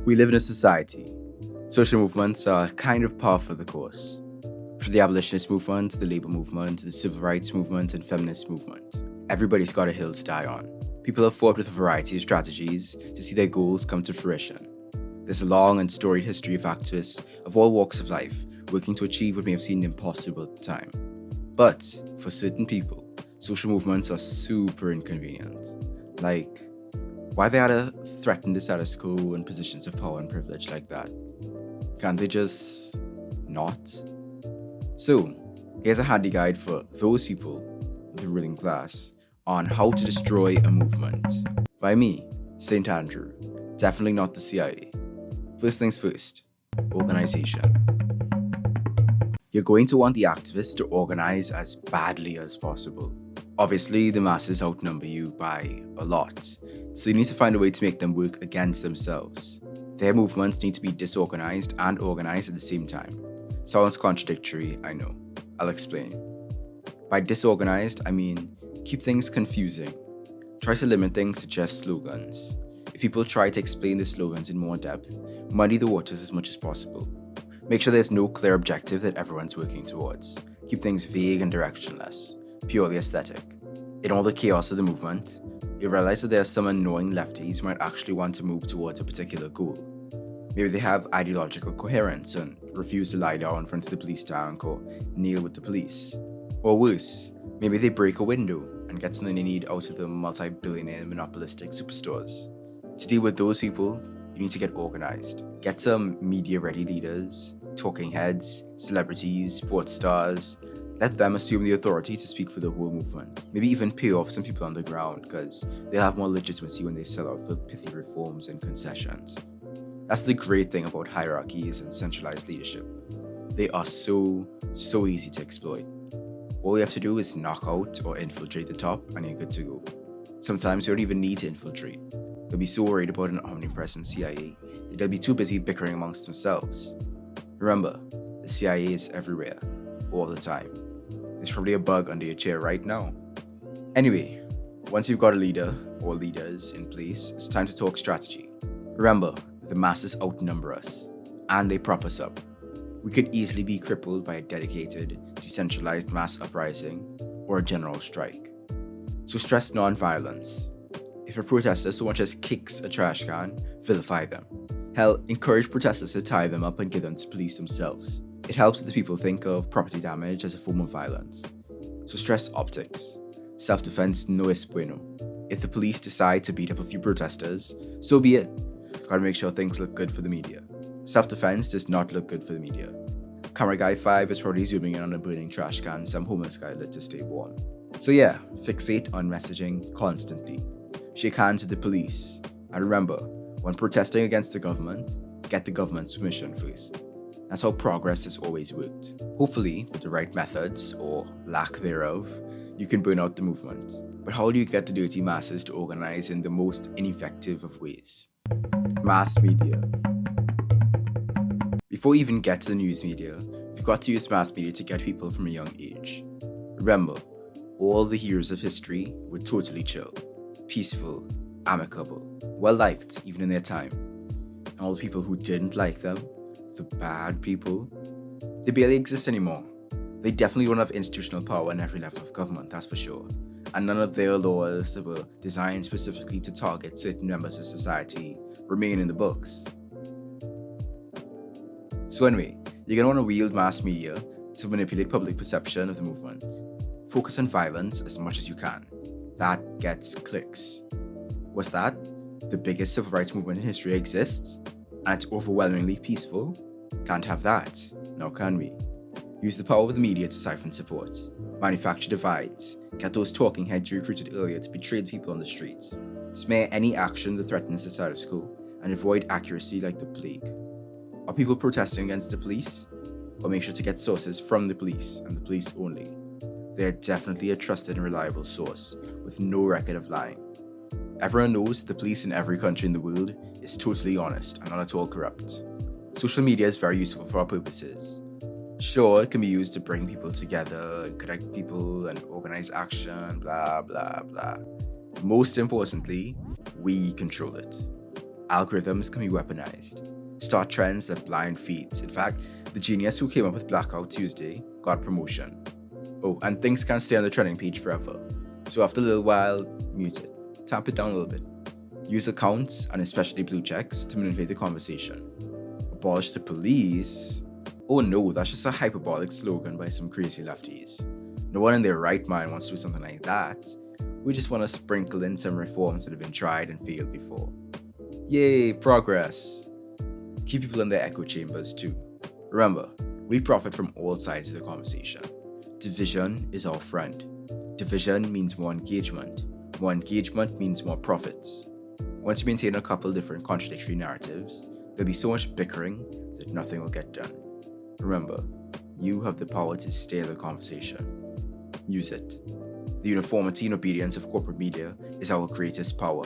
We live in a society. Social movements are kind of par for the course. From the abolitionist movement, the labor movement, the civil rights movement, and feminist movement. Everybody's got a hill to die on. People have fought with a variety of strategies to see their goals come to fruition. There's a long and storied history of activists of all walks of life working to achieve what may have seemed impossible at the time. But for certain people, social movements are super inconvenient. Like, why they had to threaten the status quo and positions of power and privilege like that? Can't they just not? So, here's a handy guide for those people, the ruling class, on how to destroy a movement. By me, St. Andrew. Definitely not the CIA. First things first, organization. You're going to want the activists to organize as badly as possible. Obviously, the masses outnumber you by a lot, so you need to find a way to make them work against themselves. Their movements need to be disorganized and organized at the same time. Sounds contradictory, I know. I'll explain. By disorganized, I mean keep things confusing. Try to limit things to just slogans. If people try to explain the slogans in more depth, muddy the waters as much as possible. Make sure there's no clear objective that everyone's working towards. Keep things vague and directionless, purely aesthetic. In all the chaos of the movement, you realize that there are some annoying lefties who might actually want to move towards a particular goal. Maybe they have ideological coherence and refuse to lie down in front of the police tank or kneel with the police. Or worse, maybe they break a window and get something they need out of the multi-billionaire monopolistic superstores. To deal with those people, you need to get organized. Get some media-ready leaders, talking heads, celebrities, sports stars. Let them assume the authority to speak for the whole movement. Maybe even pay off some people on the ground, because they'll have more legitimacy when they sell out for pithy reforms and concessions. That's the great thing about hierarchies and centralized leadership. They are so easy to exploit. All you have to do is knock out or infiltrate the top and you're good to go. Sometimes you don't even need to infiltrate. They'll be so worried about an omnipresent CIA that they'll be too busy bickering amongst themselves. Remember, the CIA is everywhere, all the time. There's probably a bug under your chair right now. Anyway, once you've got a leader or leaders in place, it's time to talk strategy. Remember, the masses outnumber us, and they prop us up. We could easily be crippled by a dedicated, decentralized mass uprising or a general strike. So stress non-violence. If a protester so much as kicks a trash can, vilify them. Hell, encourage protesters to tie them up and give them to police themselves. It helps that the people think of property damage as a form of violence. So stress optics. Self-defense no es bueno. If the police decide to beat up a few protesters, so be it. Gotta make sure things look good for the media. Self-defense does not look good for the media. Camera guy 5 is probably zooming in on a burning trash can some homeless guy lit to stay warm. So yeah, fixate on messaging constantly. Shake hands with the police. And remember, when protesting against the government, get the government's permission first. That's how progress has always worked. Hopefully, with the right methods, or lack thereof, you can burn out the movement. But how do you get the dirty masses to organize in the most ineffective of ways? Mass media. Before you even get to the news media, you've got to use mass media to get people from a young age. Remember, all the heroes of history were totally chill, peaceful, amicable, well-liked even in their time. And all the people who didn't like them, the bad people, they barely exist anymore. They definitely don't have institutional power in every level of government, that's for sure. And none of their laws that were designed specifically to target certain members of society remain in the books. So anyway, you're going to want to wield mass media to manipulate public perception of the movement. Focus on violence as much as you can. That gets clicks. What's that? The biggest civil rights movement in history exists, and it's overwhelmingly peaceful? Can't have that, now can we? Use the power of the media to siphon support. Manufacture divides. Get those talking heads you recruited earlier to betray the people on the streets. Smear any action that threatens the status quo, and avoid accuracy like the plague. Are people protesting against the police? Well, make sure to get sources from the police, and the police only. They are definitely a trusted and reliable source, with no record of lying. Everyone knows the police in every country in the world is totally honest and not at all corrupt. Social media is very useful for our purposes. Sure, it can be used to bring people together, connect people, and organize action, blah, blah, blah. Most importantly, we control it. Algorithms can be weaponized. Start trends that blind feeds. In fact, the genius who came up with Blackout Tuesday got promotion. Oh, and things can't stay on the trending page forever. So after a little while, mute it. Tamp it down a little bit. Use accounts, and especially blue checks, to manipulate the conversation. Abolish the police? Oh no, that's just a hyperbolic slogan by some crazy lefties. No one in their right mind wants to do something like that. We just want to sprinkle in some reforms that have been tried and failed before. Yay, progress! Keep people in their echo chambers too. Remember, we profit from all sides of the conversation. Division is our friend. Division means more engagement. More engagement means more profits. Once you maintain a couple different contradictory narratives, there'll be so much bickering that nothing will get done. Remember, you have the power to steer the conversation. Use it. The uniformity and obedience of corporate media is our greatest power.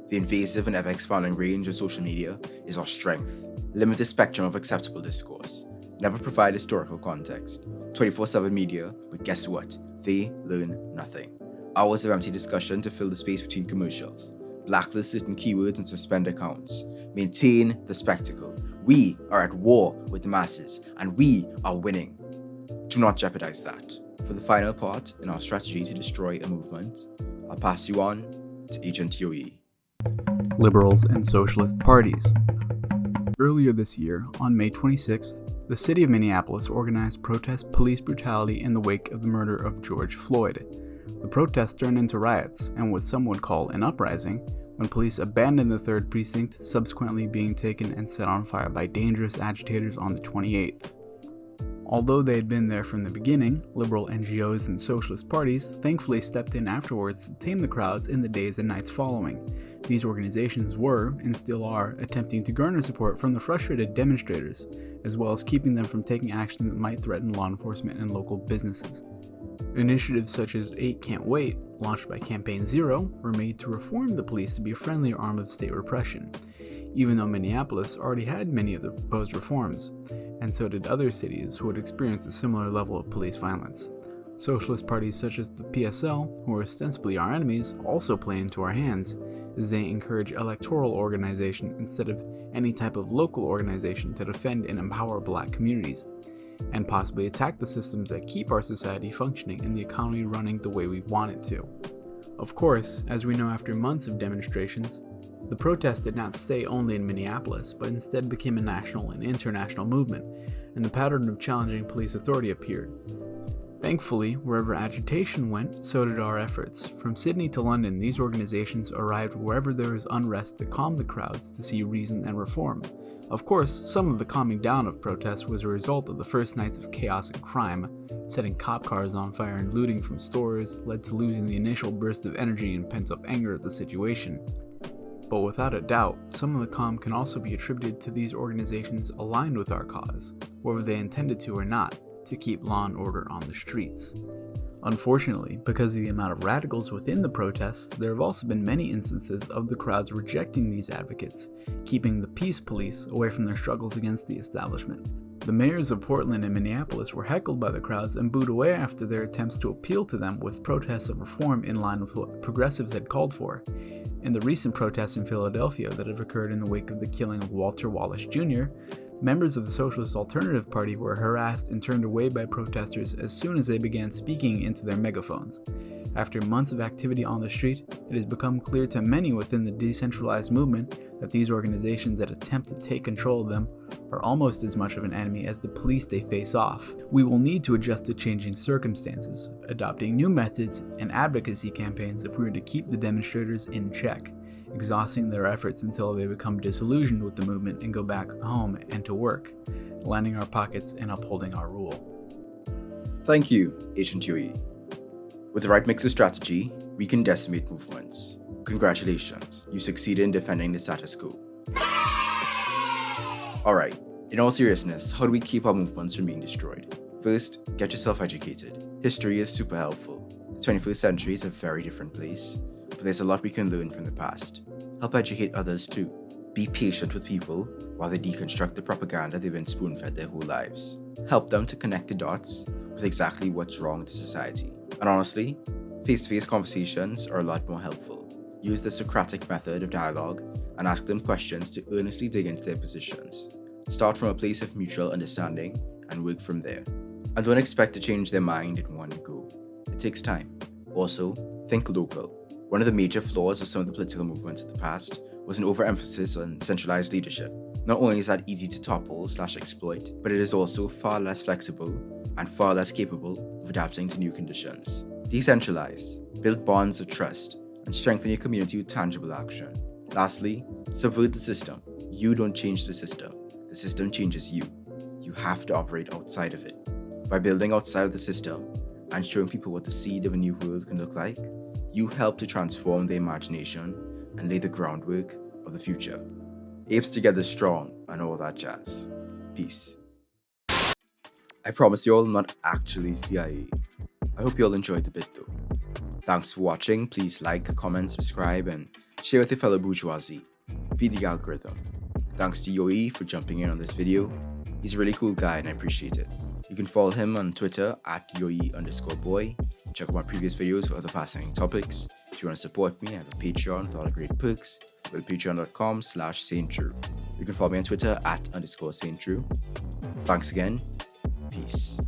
The invasive and ever-expanding range of social media is our strength. Limit the spectrum of acceptable discourse. Never provide historical context. 24/7 media, but guess what? They learn nothing. Hours of empty discussion to fill the space between commercials. Blacklist certain keywords and suspend accounts. Maintain the spectacle. We are at war with the masses, and we are winning. Do not jeopardize that. For the final part in our strategy to destroy a movement, I'll pass you on to Agent Yoi. Liberals and socialist parties. Earlier this year, on May 26th, the city of Minneapolis organized protest police brutality in the wake of the murder of George Floyd. The protests turned into riots and what some would call an uprising when police abandoned the 3rd Precinct, subsequently being taken and set on fire by dangerous agitators on the 28th. Although they had been there from the beginning, liberal NGOs and socialist parties thankfully stepped in afterwards to tame the crowds in the days and nights following. These organizations were, and still are, attempting to garner support from the frustrated demonstrators, as well as keeping them from taking action that might threaten law enforcement and local businesses. Initiatives such as 8 Can't Wait, launched by Campaign Zero, were made to reform the police to be a friendlier arm of state repression, even though Minneapolis already had many of the proposed reforms, and so did other cities who had experienced a similar level of police violence. Socialist parties such as the PSL, who are ostensibly our enemies, also play into our hands, as they encourage electoral organization instead of any type of local organization to defend and empower Black communities, and possibly attack the systems that keep our society functioning and the economy running the way we want it to. Of course, as we know after months of demonstrations, the protest did not stay only in Minneapolis, but instead became a national and international movement, and the pattern of challenging police authority appeared. Thankfully, wherever agitation went, so did our efforts. From Sydney to London, these organizations arrived wherever there was unrest to calm the crowds to see reason and reform. Of course, some of the calming down of protests was a result of the first nights of chaos and crime. Setting cop cars on fire and looting from stores led to losing the initial burst of energy and pent-up anger at the situation. But without a doubt, some of the calm can also be attributed to these organizations aligned with our cause, whether they intended to or not, to keep law and order on the streets. Unfortunately, because of the amount of radicals within the protests, there have also been many instances of the crowds rejecting these advocates, keeping the peace police away from their struggles against the establishment. The mayors of Portland and Minneapolis were heckled by the crowds and booed away after their attempts to appeal to them with protests of reform in line with what progressives had called for. In the recent protests in Philadelphia that have occurred in the wake of the killing of Walter Wallace Jr., members of the Socialist Alternative Party were harassed and turned away by protesters as soon as they began speaking into their megaphones. After months of activity on the street, it has become clear to many within the decentralized movement that these organizations that attempt to take control of them are almost as much of an enemy as the police they face off. We will need to adjust to changing circumstances, adopting new methods and advocacy campaigns if we are to keep the demonstrators in check, exhausting their efforts until they become disillusioned with the movement and go back home and to work, lining our pockets and upholding our rule. Thank you, Agent Yoi. With the right mix of strategy, we can decimate movements. Congratulations, you succeeded in defending the status quo. Alright, in all seriousness, how do we keep our movements from being destroyed? First, get yourself educated. History is super helpful. The 21st century is a very different place, but there's a lot we can learn from the past. Help educate others too. Be patient with people while they deconstruct the propaganda they've been spoon-fed their whole lives. Help them to connect the dots with exactly what's wrong with society. And honestly, face-to-face conversations are a lot more helpful. Use the Socratic method of dialogue and ask them questions to earnestly dig into their positions. Start from a place of mutual understanding and work from there. And don't expect to change their mind in one go. It takes time. Also, think local. One of the major flaws of some of the political movements of the past was an overemphasis on centralized leadership. Not only is that easy to topple/exploit, but it is also far less flexible and far less capable of adapting to new conditions. Decentralize, build bonds of trust, and strengthen your community with tangible action. Lastly, subvert the system. You don't change the system changes you. You have to operate outside of it. By building outside of the system and showing people what the seed of a new world can look like, you help to transform their imagination and lay the groundwork of the future. Apes together strong and all that jazz. Peace. I promise you all I'm not actually CIA. I hope you all enjoyed the bit though. Thanks for watching. Please like, comment, subscribe, and share with your fellow bourgeoisie. Feed the algorithm. Thanks to Yoi for jumping in on this video. He's a really cool guy and I appreciate it. You can follow him on Twitter at Yoi_boy. Check out my previous videos for other fascinating topics. If you want to support me, I have a Patreon with all the great perks. Go to patreon.com/SaintDrew. You can follow me on Twitter at _SaintDrew. Thanks again. Peace.